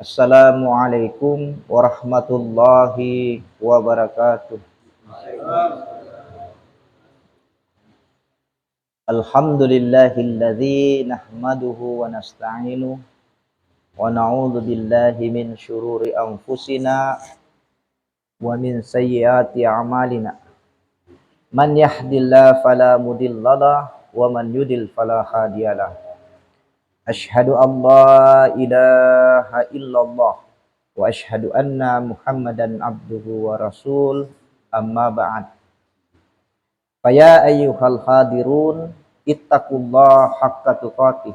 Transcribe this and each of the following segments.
Assalamualaikum warahmatullahi wabarakatuh. Alhamdulillahilladzi nahmaduhu wa nasta'inuhu wa na'udzu billahi min syururi anfusina wa min sayyiati a'malina. Man yahdihillahu fala mudhillalah wa man yudlil fala hadiyalah. Asyhadu an la ilaha illallah wa asyhadu anna Muhammadan abduhu wa rasul, amma ba'd. Faya ayyuhal hadirun ittaqullaha haqqa tuqatih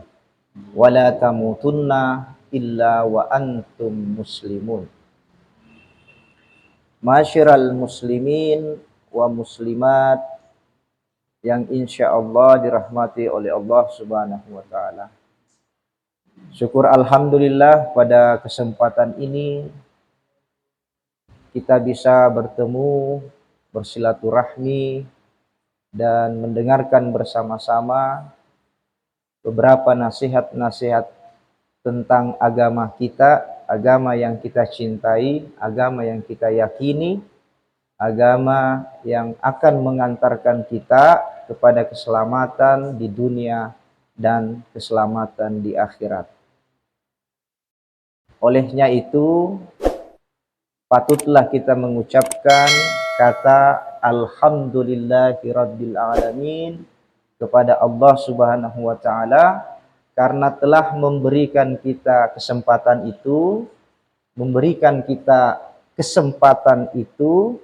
wa la tamutunna illa wa antum muslimun. Masyiral muslimin wa muslimat yang insyaallah dirahmati oleh Allah Subhanahu wa taala. Syukur alhamdulillah pada kesempatan ini kita bisa bertemu, bersilaturahmi dan mendengarkan bersama-sama beberapa nasihat-nasihat tentang agama kita, agama yang kita cintai, agama yang kita yakini, agama yang akan mengantarkan kita kepada keselamatan di dunia dan keselamatan di akhirat. Olehnya itu, patutlah kita mengucapkan kata alhamdulillahirabbil alamin kepada Allah Subhanahu wa taala karena telah memberikan kita kesempatan itu, memberikan kita kesempatan itu,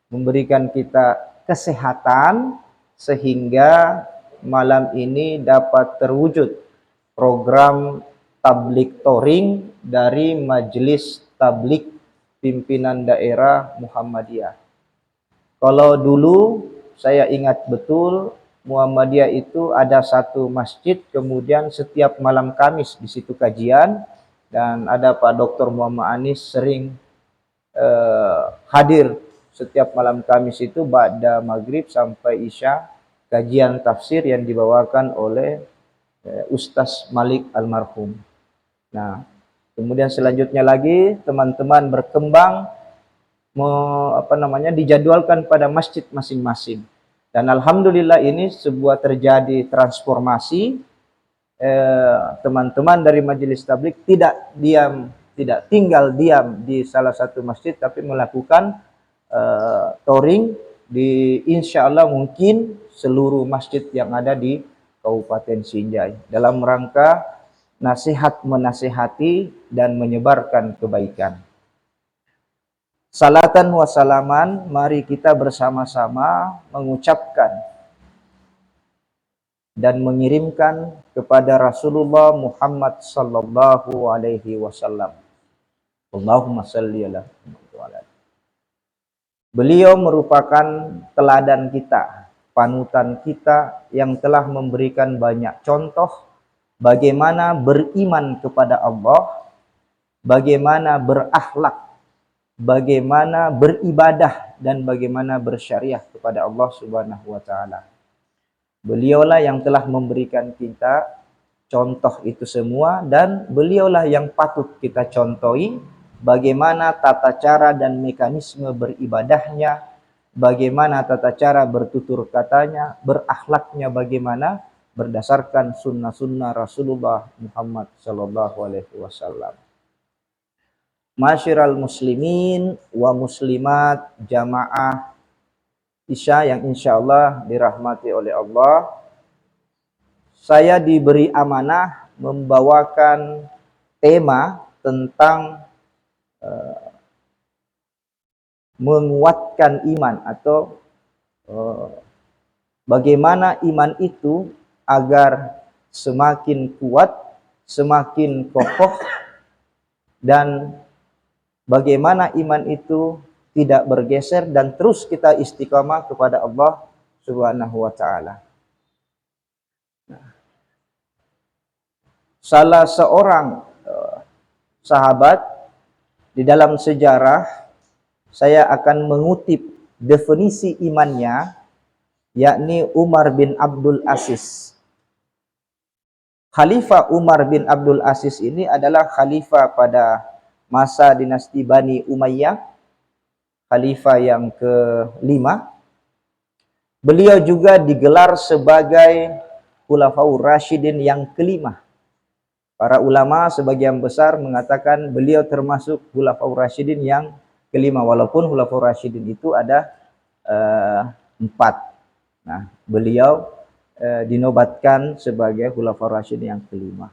memberikan kita kesehatan sehingga malam ini dapat terwujud program tablik touring dari Majelis Tablik Pimpinan Daerah Muhammadiyah. Kalau dulu saya ingat betul Muhammadiyah itu ada satu masjid, kemudian setiap malam Kamis di situ kajian, dan ada Pak Dr. Muhammad Anis sering hadir setiap malam Kamis itu ba'da maghrib sampai isya, kajian tafsir yang dibawakan oleh Ustaz Malik almarhum. Nah, kemudian selanjutnya lagi teman-teman berkembang dijadwalkan pada masjid masing-masing. Dan alhamdulillah ini sebuah terjadi transformasi. Teman-teman dari Majelis Tablik tidak tinggal diam di salah satu masjid, tapi melakukan touring di insyaallah mungkin seluruh masjid yang ada di Kabupaten Sinjai dalam rangka nasihat menasihati dan menyebarkan kebaikan. Salatan wa salaman, mari kita bersama-sama mengucapkan dan mengirimkan kepada Rasulullah Muhammad sallallahu alaihi wasallam. Allahumma shalli ala Muhammad. Beliau merupakan teladan kita, panutan kita yang telah memberikan banyak contoh bagaimana beriman kepada Allah, bagaimana berakhlak, bagaimana beribadah, dan bagaimana bersyariah kepada Allah Subhanahu wa taala. Beliaulah yang telah memberikan kita contoh itu semua, dan beliaulah yang patut kita contohi bagaimana tata cara dan mekanisme beribadahnya, bagaimana tata cara bertutur katanya, berakhlaknya bagaimana, berdasarkan sunnah-sunnah Rasulullah Muhammad sallallahu alaihi wasallam. Masyiral muslimin wa muslimat jamaah Isya yang insyaallah dirahmati oleh Allah. Saya diberi amanah membawakan tema tentang menguatkan iman atau bagaimana iman itu agar semakin kuat, semakin kokoh, dan bagaimana iman itu tidak bergeser dan terus kita istiqamah kepada Allah Subhanahu wa taala. Salah seorang sahabat di dalam sejarah, saya akan mengutip definisi imannya, yakni Umar bin Abdul Aziz. Khalifah Umar bin Abdul Aziz ini adalah khalifah pada masa dinasti Bani Umayyah, khalifah yang kelima. Beliau juga digelar sebagai Khulafaur Rasyidin yang kelima. Para ulama sebagian besar mengatakan beliau termasuk Khulafaur Rasyidin yang kelima, walaupun Khulafaur Rasyidin itu ada 4. Nah, beliau dinobatkan sebagai Khulafaur Rasyidin yang kelima.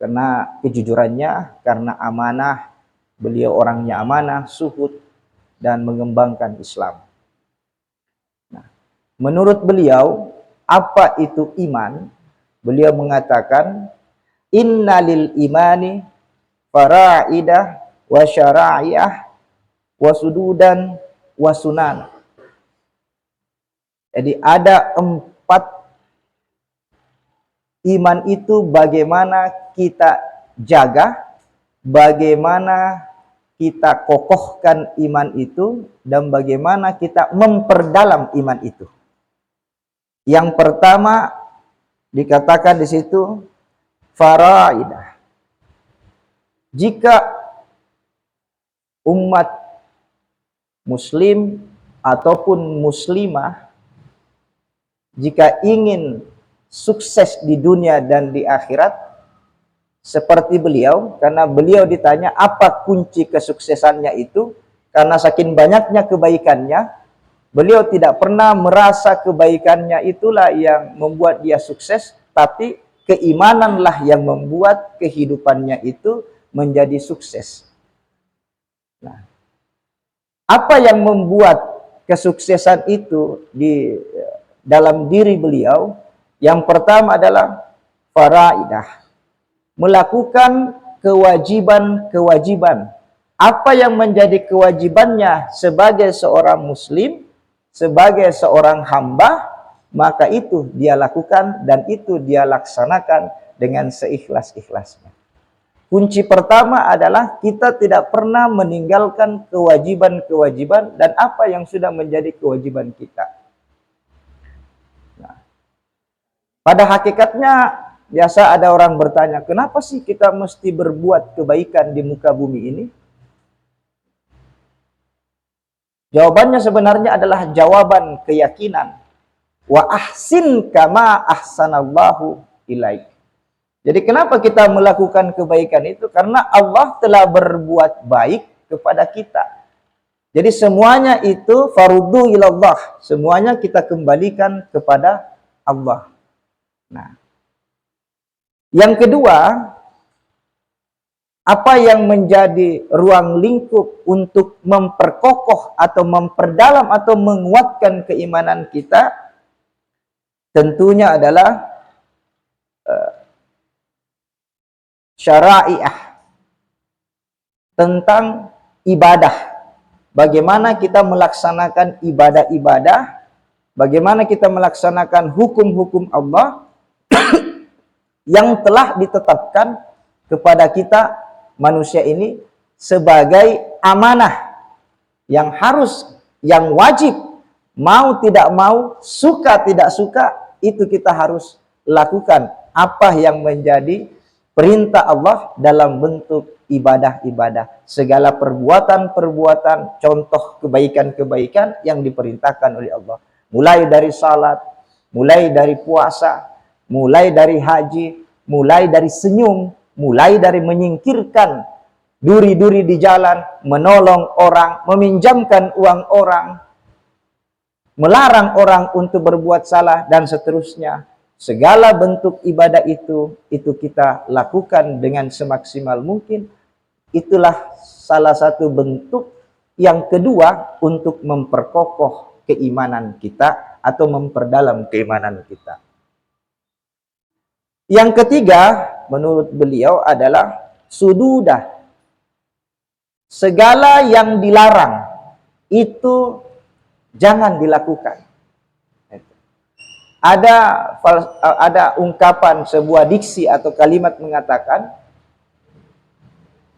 Karena kejujurannya, karena amanah, beliau orangnya amanah, suhud, dan mengembangkan Islam. Nah, menurut beliau, apa itu iman? Beliau mengatakan, innalil imani fara'idah wa syara'iyah wa sududan wa sunan. Jadi ada 4 iman itu bagaimana kita jaga, bagaimana kita kokohkan iman itu, dan bagaimana kita memperdalam iman itu. Yang pertama dikatakan di situ faraidah. Jika umat muslim ataupun muslimah jika ingin sukses di dunia dan di akhirat seperti beliau, karena beliau ditanya apa kunci kesuksesannya itu, karena saking banyaknya kebaikannya, beliau tidak pernah merasa kebaikannya itulah yang membuat dia sukses, tapi keimananlah yang membuat kehidupannya itu menjadi sukses. Nah, apa yang membuat kesuksesan itu di dalam diri beliau? Yang pertama adalah faraidah, melakukan kewajiban-kewajiban. Apa yang menjadi kewajibannya sebagai seorang muslim, sebagai seorang hamba, maka itu dia lakukan dan itu dia laksanakan dengan seikhlas-ikhlasnya. Kunci pertama adalah kita tidak pernah meninggalkan kewajiban-kewajiban dan apa yang sudah menjadi kewajiban kita. Nah, pada hakikatnya biasa ada orang bertanya, kenapa sih kita mesti berbuat kebaikan di muka bumi ini? Jawabannya sebenarnya adalah jawaban keyakinan. Wa ahsin kama ahsanallahu ilaik. Jadi kenapa kita melakukan kebaikan itu? Karena Allah telah berbuat baik kepada kita. Jadi semuanya itu farudhu ilallah. Semuanya kita kembalikan kepada Allah. Nah, yang kedua, apa yang menjadi ruang lingkup untuk memperkokoh atau memperdalam atau menguatkan keimanan kita? Tentunya adalah syara'iyah, tentang ibadah. Bagaimana kita melaksanakan ibadah-ibadah, bagaimana kita melaksanakan hukum-hukum Allah yang telah ditetapkan kepada kita manusia ini sebagai amanah yang harus, yang wajib, mau tidak mau, suka tidak suka, itu kita harus lakukan apa yang menjadi perintah Allah dalam bentuk ibadah-ibadah. Segala perbuatan-perbuatan, contoh kebaikan-kebaikan yang diperintahkan oleh Allah. Mulai dari salat, mulai dari puasa, mulai dari haji, mulai dari senyum, mulai dari menyingkirkan duri-duri di jalan, menolong orang, meminjamkan uang orang, melarang orang untuk berbuat salah, dan seterusnya. Segala bentuk ibadah itu kita lakukan dengan semaksimal mungkin. Itulah salah satu bentuk yang kedua untuk memperkokoh keimanan kita atau memperdalam keimanan kita. Yang ketiga, menurut beliau adalah sududah. Segala yang dilarang itu jangan dilakukan. Ada ungkapan sebuah diksi atau kalimat mengatakan,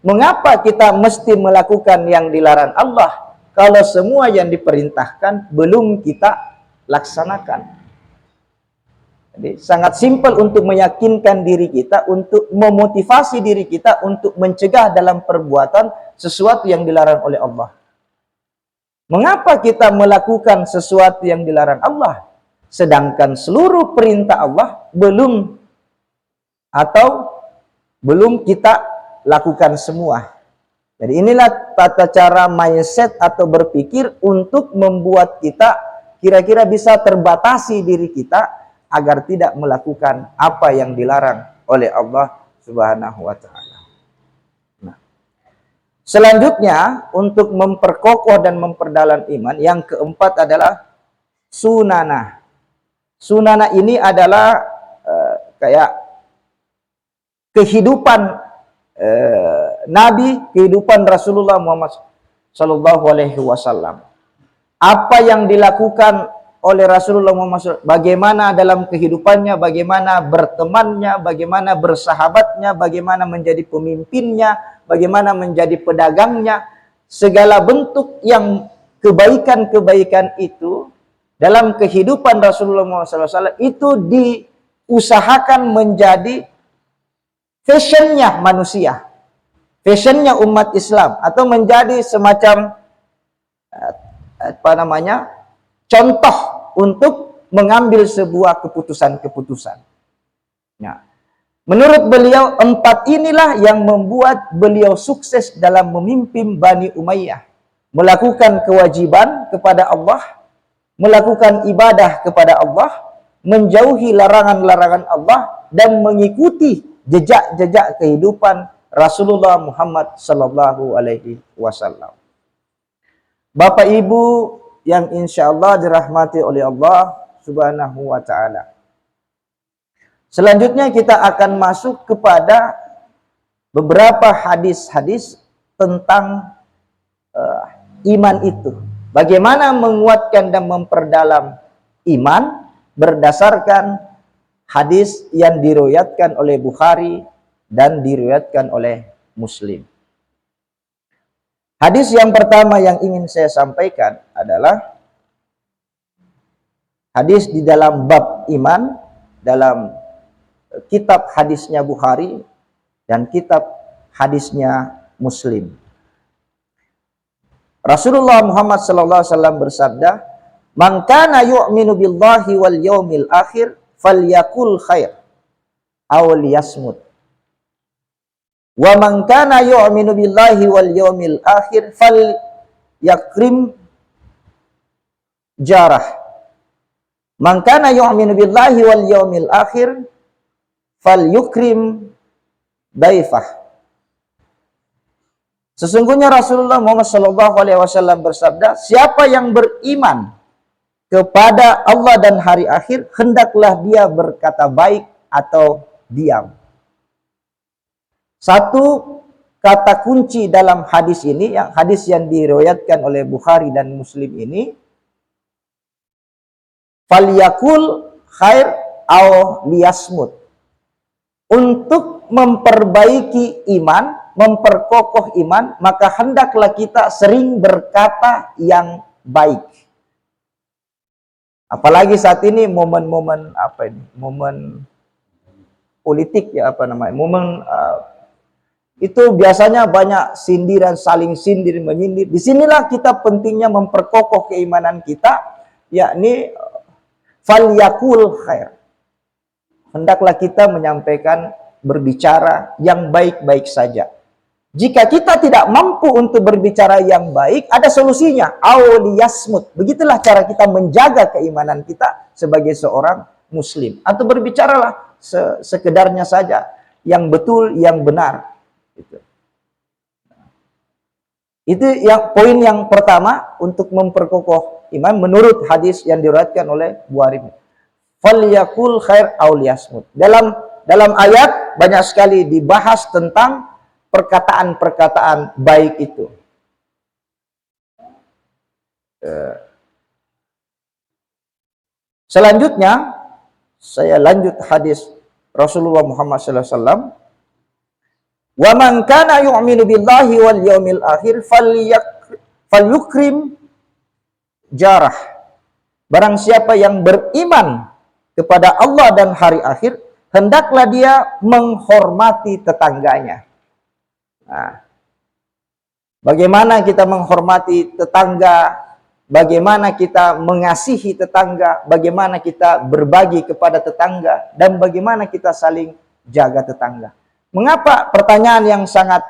mengapa kita mesti melakukan yang dilarang Allah kalau semua yang diperintahkan belum kita laksanakan? Jadi sangat simpel untuk meyakinkan diri kita, untuk memotivasi diri kita untuk mencegah dalam perbuatan sesuatu yang dilarang oleh Allah. Mengapa kita melakukan sesuatu yang dilarang Allah, sedangkan seluruh perintah Allah belum kita lakukan semua? Jadi inilah tata cara mindset atau berpikir untuk membuat kita kira-kira bisa terbatasi diri kita agar tidak melakukan apa yang dilarang oleh Allah Subhanahu wa taala. Nah, selanjutnya untuk memperkokoh dan memperdalam iman, yang keempat adalah sunana. Sunana ini adalah kayak kehidupan Nabi, kehidupan Rasulullah Muhammad Sallallahu Alaihi Wasallam. Apa yang dilakukan oleh Rasulullah Muhammad SAW, bagaimana dalam kehidupannya, bagaimana bertemannya, bagaimana bersahabatnya, bagaimana menjadi pemimpinnya, bagaimana menjadi pedagangnya, segala bentuk yang kebaikan-kebaikan itu dalam kehidupan Rasulullah Muhammad SAW itu diusahakan menjadi fashionnya manusia, fashionnya umat Islam, atau menjadi semacam contoh untuk mengambil sebuah keputusan-keputusan. Nah, menurut beliau, empat inilah yang membuat beliau sukses dalam memimpin Bani Umayyah, melakukan kewajiban kepada Allah, melakukan ibadah kepada Allah, menjauhi larangan-larangan Allah, dan mengikuti jejak-jejak kehidupan Rasulullah Muhammad Sallallahu Alaihi Wasallam. Bapak Ibu yang insya Allah dirahmati oleh Allah Subhanahu wa ta'ala. Selanjutnya kita akan masuk kepada beberapa hadis-hadis tentang iman itu. Bagaimana menguatkan dan memperdalam iman berdasarkan hadis yang diriwayatkan oleh Bukhari dan diriwayatkan oleh Muslim. Hadis yang pertama yang ingin saya sampaikan adalah hadis di dalam bab iman dalam kitab hadisnya Bukhari dan kitab hadisnya Muslim. Rasulullah Muhammad SAW bersabda, "Man kana yu'minu billahi wal yawmil akhir falyakul khair aw liyasmut. Wa man kana yu'minu billahi wal yawmil akhir fal yakrim jarah. Man kana yu'minu billahi wal yawmil akhir fal yukrim daifah." Sesungguhnya Rasulullah Muhammad SAW bersabda, siapa yang beriman kepada Allah dan hari akhir, hendaklah dia berkata baik atau diam. Satu kata kunci dalam hadis ini, yang hadis yang diriwayatkan oleh Bukhari dan Muslim ini, falyakul khair aw liyasmut. Untuk memperbaiki iman, memperkokoh iman, maka hendaklah kita sering berkata yang baik. Apalagi saat ini momen-momen momen politik momen itu biasanya banyak sindiran, saling sindir menyindir. Disinilah kita pentingnya memperkokoh keimanan kita, yakni falyakul khair. Hendaklah kita menyampaikan, berbicara yang baik-baik saja. Jika kita tidak mampu untuk berbicara yang baik, ada solusinya, auliyasmut. Begitulah cara kita menjaga keimanan kita sebagai seorang muslim. Atau berbicaralah sekedarnya saja, yang betul, yang benar. Itu yang poin yang pertama untuk memperkokoh iman menurut hadis yang diriwayatkan oleh Bukhari. Falyakul khair aw liyasmut. Dalam ayat banyak sekali dibahas tentang perkataan-perkataan baik itu. Selanjutnya saya lanjut hadis Rasulullah Muhammad SAW. Wa man kana yu'minu billahi wal yawmil akhir falyukrim jarah. Barang siapa yang beriman kepada Allah dan hari akhir, hendaklah dia menghormati tetangganya. Nah, bagaimana kita menghormati tetangga, bagaimana kita mengasihi tetangga, bagaimana kita berbagi kepada tetangga, dan bagaimana kita saling jaga tetangga. Mengapa pertanyaan yang sangat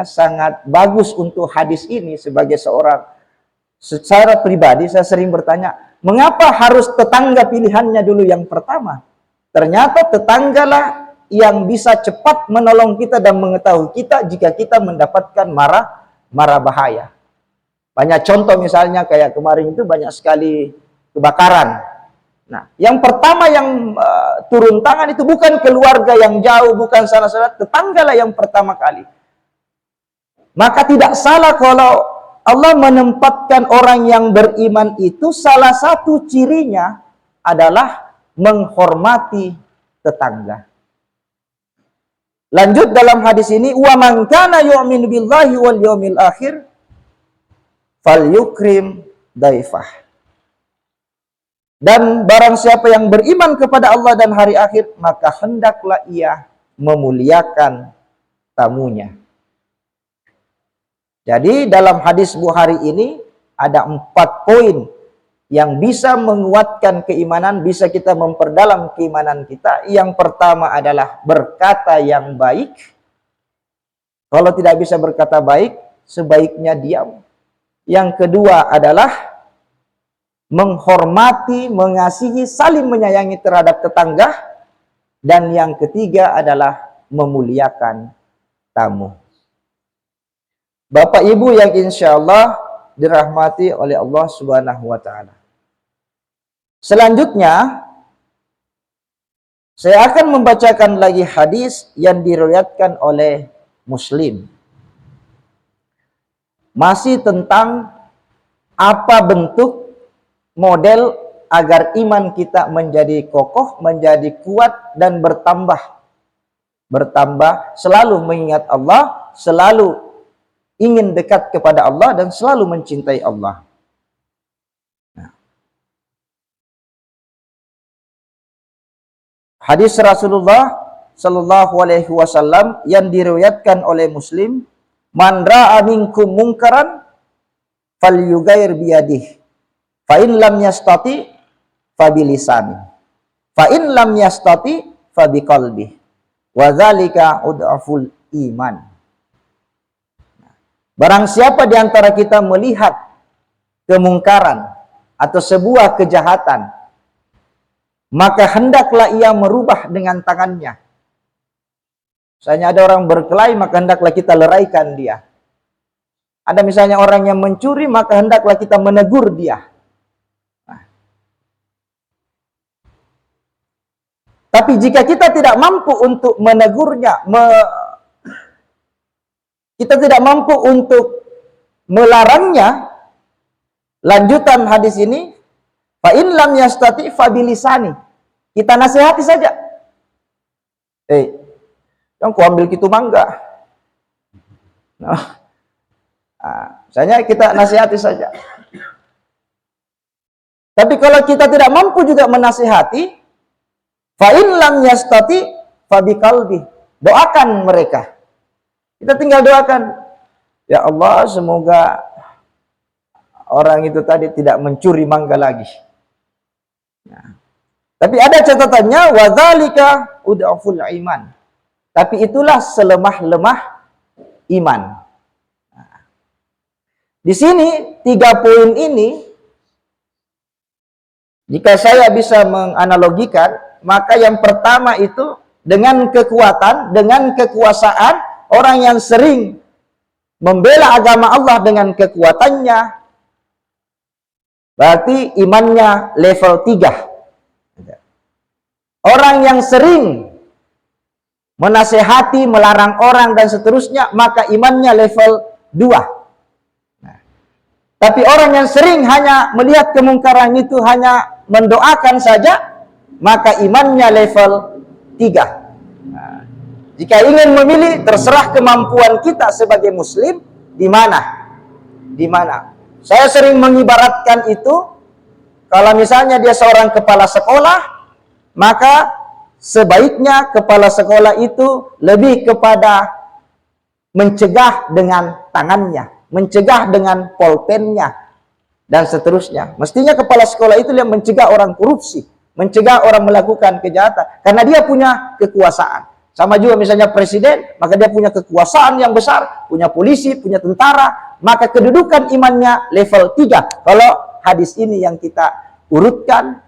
sangat bagus untuk hadis ini sebagai seorang, secara pribadi saya sering bertanya, mengapa harus tetangga pilihannya dulu yang pertama? Ternyata tetanggalah yang bisa cepat menolong kita dan mengetahui kita jika kita mendapatkan mara bahaya. Banyak contoh, misalnya kayak kemarin itu banyak sekali kebakaran. Nah, yang pertama yang turun tangan itu bukan keluarga yang jauh, bukan salah-salah, tetanggalah yang pertama kali. Maka tidak salah kalau Allah menempatkan orang yang beriman itu salah satu cirinya adalah menghormati tetangga. Lanjut dalam hadis ini, wa man kana yu'minu billahi wal yawmil akhir falyukrim daifah. Dan barang siapa yang beriman kepada Allah dan hari akhir, maka hendaklah ia memuliakan tamunya. Jadi dalam hadis Bukhari ini ada 4 poin yang bisa menguatkan keimanan, bisa kita memperdalam keimanan kita. Yang pertama adalah berkata yang baik. Kalau tidak bisa berkata baik, sebaiknya diam. Yang kedua adalah menghormati, mengasihi, saling menyayangi terhadap tetangga. Dan yang ketiga adalah memuliakan tamu. Bapak Ibu yang insya Allah dirahmati oleh Allah Subhanahu wa Ta'ala. Selanjutnya, saya akan membacakan lagi hadis yang diriwayatkan oleh Muslim. Masih tentang apa bentuk model agar iman kita menjadi kokoh, menjadi kuat, dan bertambah. Bertambah, selalu mengingat Allah, selalu ingin dekat kepada Allah, dan selalu mencintai Allah. Nah. Hadis Rasulullah Sallallahu Alaihi Wasallam yang diriwayatkan oleh Muslim, man ra'a minkum munkaran falyughayyir biyadihi, fa in lam yastati fa bilisani, fa in lam yastati fa biqalbihi, wa dzalika udhaful iman. Barang siapa di antara kita melihat kemungkaran atau sebuah kejahatan, maka hendaklah ia merubah dengan tangannya. Misalnya ada orang berkelahi, maka hendaklah kita leraikan dia. Ada misalnya orang yang mencuri, maka hendaklah kita menegur dia. Nah. Tapi jika kita tidak mampu untuk menegurnya, kita tidak mampu untuk melarangnya, lanjutan hadis ini, fa in lam yastati fa bilisani. Kita nasihati saja. Yang ku ambil gitu mangga. Nah, misalnya kita nasihati saja. Tapi kalau kita tidak mampu juga menasihati, fa in lam yastati fa biqalbi. Doakan mereka. Kita tinggal doakan, ya Allah, semoga orang itu tadi tidak mencuri mangga lagi. Nah, tapi ada catatannya, wadzalika udhaful iman. Tapi itulah selemah-lemah iman. Nah, di sini 3 poin ini, jika saya bisa menganalogikan, maka yang pertama itu dengan kekuatan, dengan kekuasaan. Orang yang sering membela agama Allah dengan kekuatannya, berarti imannya level 3. Orang yang sering menasehati, melarang orang, dan seterusnya, maka imannya level 2. Nah, tapi orang yang sering hanya melihat kemungkaran itu, hanya mendoakan saja, maka imannya level 3. Jika ingin memilih, terserah kemampuan kita sebagai muslim di mana. Di mana. Saya sering mengibaratkan itu, kalau misalnya dia seorang kepala sekolah, maka sebaiknya kepala sekolah itu lebih kepada mencegah dengan tangannya, mencegah dengan polpennya, dan seterusnya. Mestinya kepala sekolah itu yang mencegah orang korupsi, mencegah orang melakukan kejahatan, karena dia punya kekuasaan. Sama juga misalnya presiden, maka dia punya kekuasaan yang besar, punya polisi, punya tentara, maka kedudukan imannya level 3. Kalau hadis ini yang kita urutkan,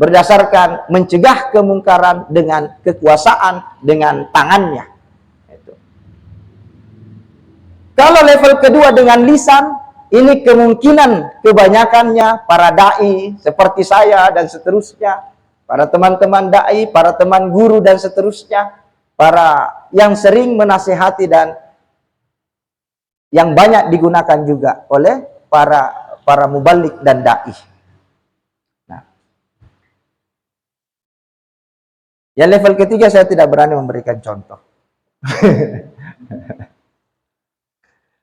berdasarkan mencegah kemungkaran dengan kekuasaan, dengan tangannya. Kalau level kedua dengan lisan, ini kemungkinan kebanyakannya para dai seperti saya dan seterusnya, para teman-teman dai, para teman guru dan seterusnya, para yang sering menasihati dan yang banyak digunakan juga oleh para mubalik dan dai. Nah, yang level ketiga saya tidak berani memberikan contoh.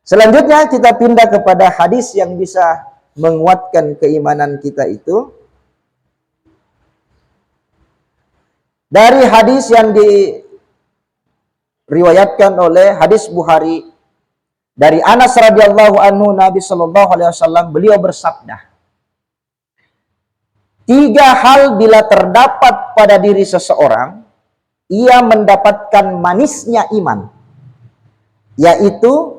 Selanjutnya kita pindah kepada hadis yang bisa menguatkan keimanan kita itu. Dari hadis yang diriwayatkan oleh hadis Bukhari dari Anas radhiyallahu anhu, Nabi sallallahu alaihi wasallam beliau bersabda, 3 hal bila terdapat pada diri seseorang, ia mendapatkan manisnya iman, yaitu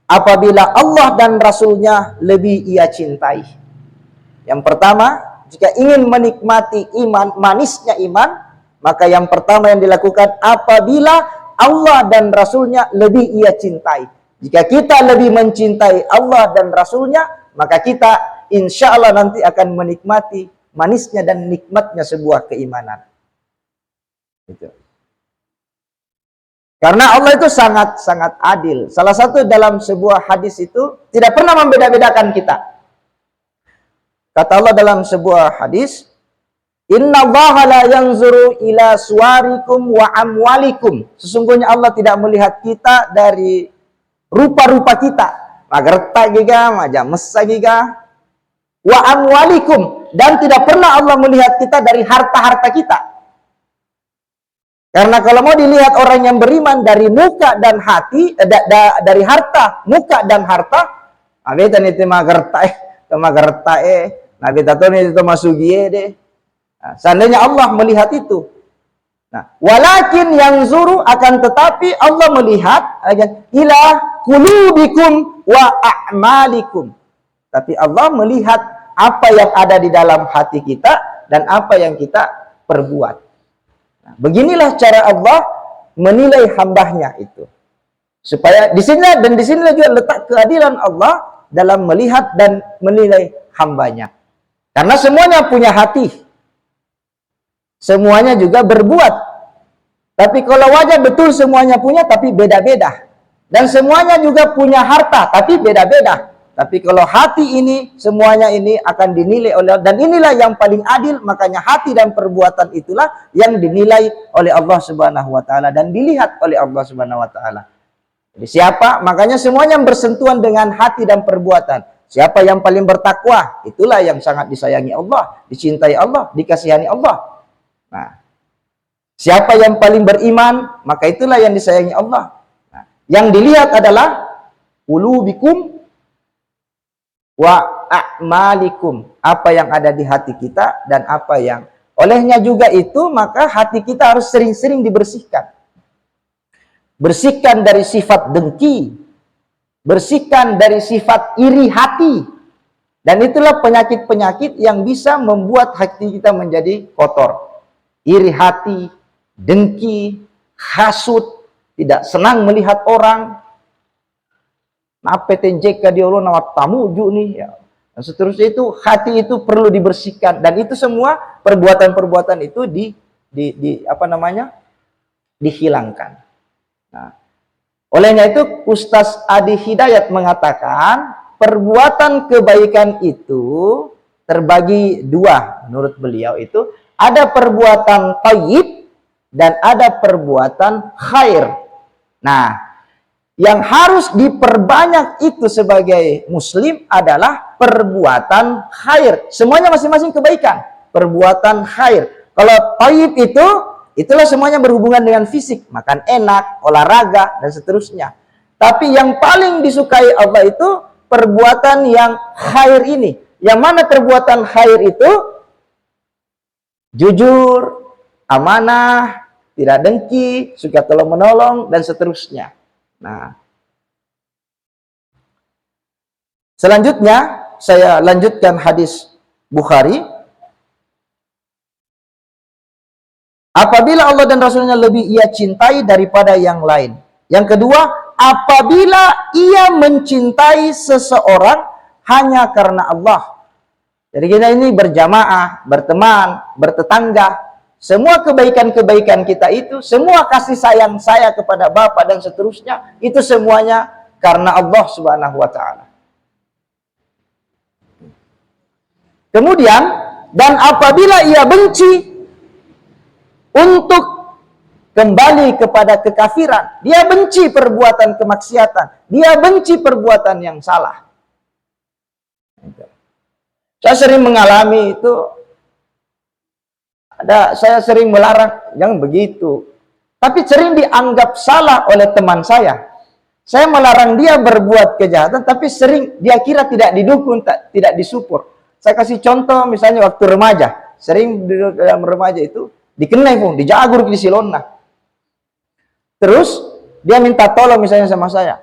apabila Allah dan Rasulnya lebih ia cintai. Yang pertama, jika ingin menikmati iman, manisnya iman, maka yang pertama yang dilakukan apabila Allah dan Rasulnya lebih ia cintai. Jika kita lebih mencintai Allah dan Rasulnya, maka kita insya Allah nanti akan menikmati manisnya dan nikmatnya sebuah keimanan. Gitu. Karena Allah itu sangat adil. Salah satu dalam sebuah hadis itu tidak pernah membeda-bedakan kita. Kata Allah dalam sebuah hadis, "Innallaha la yanzuru ila suwarikum wa amwalikum." Sesungguhnya Allah tidak melihat kita dari rupa-rupa kita. Magerta giga, maja mesa giga. Wa amwalikum, dan tidak pernah Allah melihat kita dari harta-harta kita. Karena kalau mau dilihat orang yang beriman dari muka dan hati, dari harta, muka dan harta, abeta itu magerta nabi tato itu masugie deh. Nah, seandainya Allah melihat itu. Nah, walakin yang zuru, akan tetapi Allah melihat ila qulubikum wa a'malikum. Tapi Allah melihat apa yang ada di dalam hati kita dan apa yang kita perbuat. Beginilah cara Allah menilai hambanya itu. Supaya di sini dan di sini juga letak keadilan Allah dalam melihat dan menilai hambanya. Karena semuanya punya hati. Semuanya juga berbuat. Tapi kalau wajah betul semuanya punya, tapi beda-beda. Dan semuanya juga punya harta, tapi beda-beda. Tapi kalau hati ini, semuanya ini akan dinilai oleh Allah. Dan inilah yang paling adil, makanya hati dan perbuatan itulah yang dinilai oleh Allah Subhanahu wa Ta'ala dan dilihat oleh Allah Subhanahu wa Ta'ala. Jadi siapa? Makanya semuanya bersentuhan dengan hati dan perbuatan. Siapa yang paling bertakwa, itulah yang sangat disayangi Allah, dicintai Allah, dikasihani Allah. Nah, siapa yang paling beriman, maka itulah yang disayangi Allah. Nah, yang dilihat adalah qulubikum wa a'malikum, apa yang ada di hati kita dan apa yang olehnya juga itu, maka hati kita harus sering-sering dibersihkan. Bersihkan dari sifat dengki, bersihkan dari sifat iri hati. Dan itulah penyakit-penyakit yang bisa membuat hati kita menjadi kotor. Iri hati, dengki, hasut, tidak senang melihat orang. Apa tenjek dia Allah nawat tamu nih ya. Dan seterusnya itu hati itu perlu dibersihkan, dan itu semua perbuatan-perbuatan itu dihilangkan. Nah, olehnya itu Ustaz Adi Hidayat mengatakan perbuatan kebaikan itu terbagi 2 menurut beliau, itu ada perbuatan thayyib dan ada perbuatan khair. Nah, yang harus diperbanyak itu sebagai muslim adalah perbuatan khair. Semuanya masing-masing kebaikan, perbuatan khair. Kalau thayyib itulah semuanya berhubungan dengan fisik, makan enak, olahraga dan seterusnya. Tapi yang paling disukai Allah itu perbuatan yang khair ini. Yang mana perbuatan khair itu? Jujur, amanah, tidak dengki, suka tolong menolong dan seterusnya. Nah, selanjutnya saya lanjutkan hadis Bukhari. Apabila Allah dan Rasulnya lebih ia cintai daripada yang lain. Yang kedua, apabila ia mencintai seseorang hanya karena Allah. Jadi kita ini berjamaah, berteman, bertetangga. Semua kebaikan-kebaikan kita itu, semua kasih sayang saya kepada Bapak dan seterusnya, itu semuanya karena Allah Subhanahu wa Ta'ala. Kemudian, dan apabila ia benci untuk kembali kepada kekafiran, dia benci perbuatan kemaksiatan, dia benci perbuatan yang salah. Saya sering mengalami itu, saya sering melarang, jangan begitu. Tapi sering dianggap salah oleh teman saya. Saya melarang dia berbuat kejahatan, tapi sering dia kira tidak didukung, tidak disupport. Saya kasih contoh misalnya waktu remaja, sering dalam remaja itu dikenai pun, dijagur di silona. Terus dia minta tolong misalnya sama saya.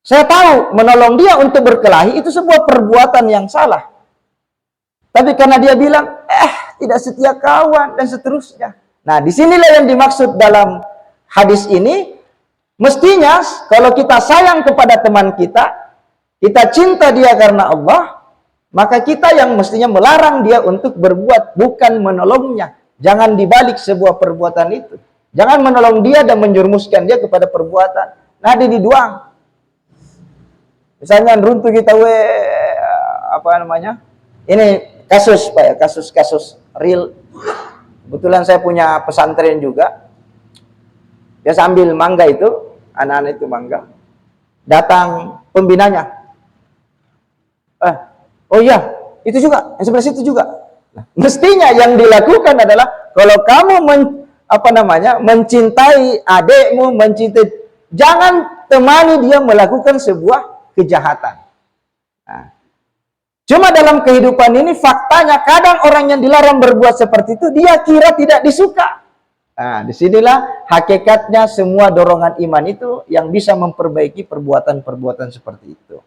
Saya tahu menolong dia untuk berkelahi itu sebuah perbuatan yang salah. Tapi karena dia bilang, tidak setia kawan dan seterusnya. Nah, disinilah yang dimaksud dalam hadis ini. Mestinya kalau kita sayang kepada teman kita, kita cinta dia karena Allah, maka kita yang mestinya melarang dia untuk berbuat, bukan menolongnya. Jangan dibalik sebuah perbuatan itu. Jangan menolong dia dan menjerumuskan dia kepada perbuatan. Nah, diduang. Misalnya runtuh kita ini kasus Pak ya, kasus real. Kebetulan saya punya pesantren juga. Dia sambil mangga itu, anak-anak itu mangga. Datang pembinanya. Oh iya, itu juga, yang sebelah situ juga. Nah, mestinya yang dilakukan adalah kalau kamu mencintai adekmu, jangan temani dia melakukan sebuah kejahatan. Nah, cuma dalam kehidupan ini faktanya kadang orang yang dilarang berbuat seperti itu dia kira tidak disuka. Nah, disinilah hakikatnya semua dorongan iman itu yang bisa memperbaiki perbuatan-perbuatan seperti itu.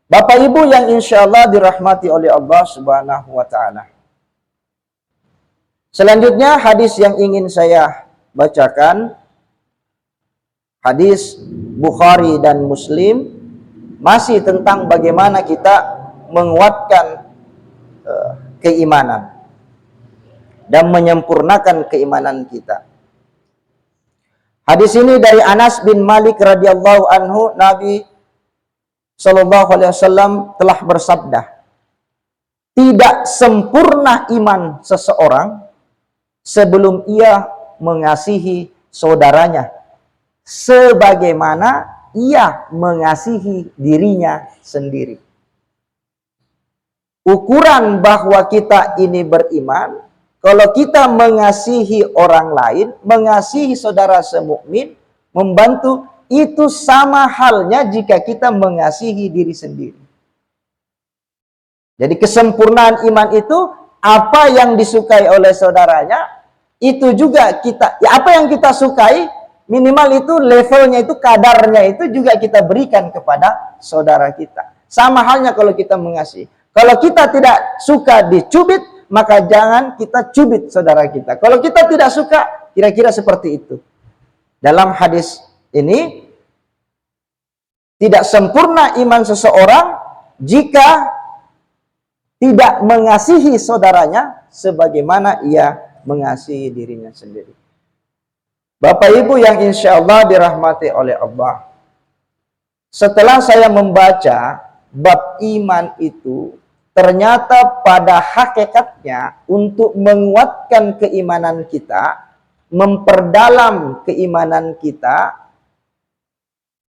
Bapak Ibu yang insya Allah dirahmati oleh Allah Subhanahu wa Ta'ala. Selanjutnya hadis yang ingin saya bacakan, hadis Bukhari dan Muslim, masih tentang bagaimana kita menguatkan keimanan dan menyempurnakan keimanan kita. Hadis ini dari Anas bin Malik radhiyallahu anhu, Nabi Shallallahu alaihi wasallam telah bersabda, tidak sempurna iman seseorang sebelum ia mengasihi saudaranya sebagaimana ia mengasihi dirinya sendiri. Ukuran bahwa kita ini beriman, kalau kita mengasihi orang lain, mengasihi saudara semukmin, membantu, itu sama halnya jika kita mengasihi diri sendiri. Jadi kesempurnaan iman itu, apa yang disukai oleh saudaranya, itu juga kita, ya apa yang kita sukai, minimal itu levelnya itu, kadarnya itu juga kita berikan kepada saudara kita. Sama halnya kalau kita mengasihi. Kalau kita tidak suka dicubit, maka jangan kita cubit saudara kita. Kalau kita tidak suka, kira-kira seperti itu. Dalam hadis ini, tidak sempurna iman seseorang jika tidak mengasihi saudaranya sebagaimana ia mengasihi dirinya sendiri. Bapak Ibu yang insya Allah dirahmati oleh Allah, setelah saya membaca bab iman itu, ternyata pada hakikatnya untuk menguatkan keimanan kita, memperdalam keimanan kita,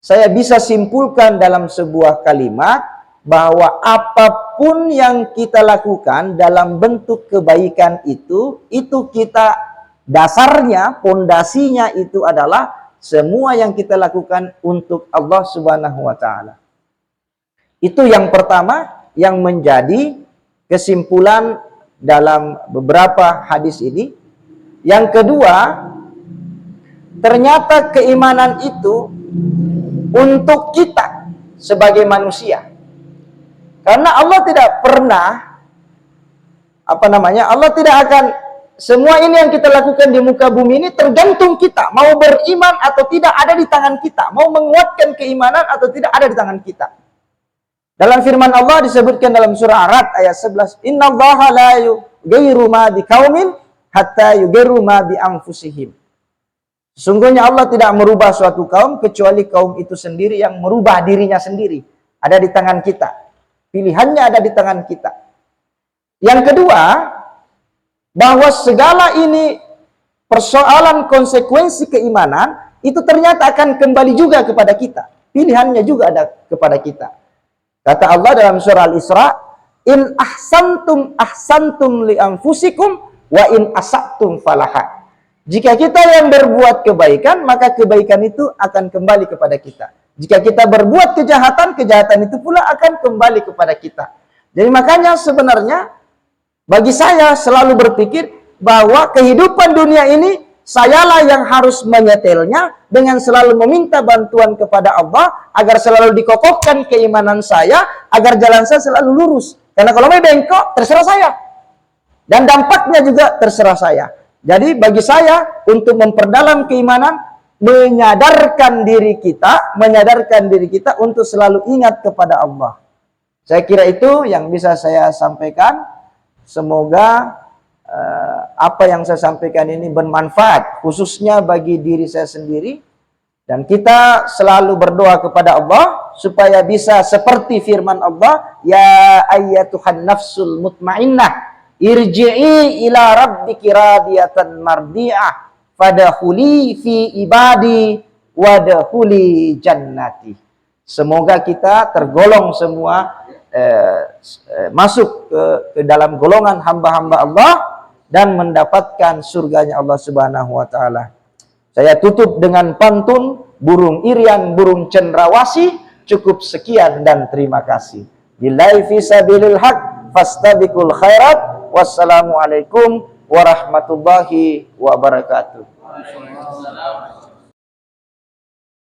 saya bisa simpulkan dalam sebuah kalimat, bahwa apapun yang kita lakukan dalam bentuk kebaikan itu kita dasarnya, pondasinya itu adalah semua yang kita lakukan untuk Allah Subhanahu wa taala. Itu yang pertama yang menjadi kesimpulan dalam beberapa hadis ini. Yang kedua, ternyata keimanan itu untuk kita sebagai manusia. Karena Allah tidak pernah Allah tidak akan, semua ini yang kita lakukan di muka bumi ini tergantung kita. Mau beriman atau tidak ada di tangan kita. Mau menguatkan keimanan atau tidak ada di tangan kita. Dalam firman Allah disebutkan dalam surah Ar-Ra'd ayat 11, "Innallaha la yughayyiru ma biqaumin hatta yughayyiru ma bi anfusihim." Sesungguhnya Allah tidak merubah suatu kaum kecuali kaum itu sendiri yang merubah dirinya sendiri. Ada di tangan kita. Pilihannya ada di tangan kita. Yang kedua, bahwa segala ini persoalan konsekuensi keimanan itu ternyata akan kembali juga kepada kita. Pilihannya juga ada kepada kita. Kata Allah dalam surah Al-Isra, "In ahsantum li anfusikum wa in asatum falaha." Jika kita yang berbuat kebaikan, maka kebaikan itu akan kembali kepada kita. Jika kita berbuat kejahatan, kejahatan itu pula akan kembali kepada kita. Jadi makanya sebenarnya bagi saya selalu berpikir bahwa kehidupan dunia ini sayalah yang harus menyetelnya dengan selalu meminta bantuan kepada Allah agar selalu dikokohkan keimanan saya, agar jalan saya selalu lurus. Karena kalau mau bengkok, terserah saya. Dan dampaknya juga terserah saya. Jadi bagi saya untuk memperdalam keimanan, menyadarkan diri kita untuk selalu ingat kepada Allah. Saya kira itu yang bisa saya sampaikan. Semoga apa yang saya sampaikan ini bermanfaat, khususnya bagi diri saya sendiri. Dan kita selalu berdoa kepada Allah supaya bisa seperti firman Allah, "Ya ayyatuhan nafsul mutmainnah, irji'i ila rabbiki radiyatan mardiyah, fadkhuli fi ibadi wadkhuli jannati." Semoga kita tergolong semua masuk ke dalam golongan hamba-hamba Allah dan mendapatkan surganya Allah Subhanahu wa taala. Saya tutup dengan pantun burung irian, burung cendrawasih. Cukup sekian dan terima kasih. Billahi fi sabilil haq fastabiqul khairat. Wassalamualaikum warahmatullahi wabarakatuh.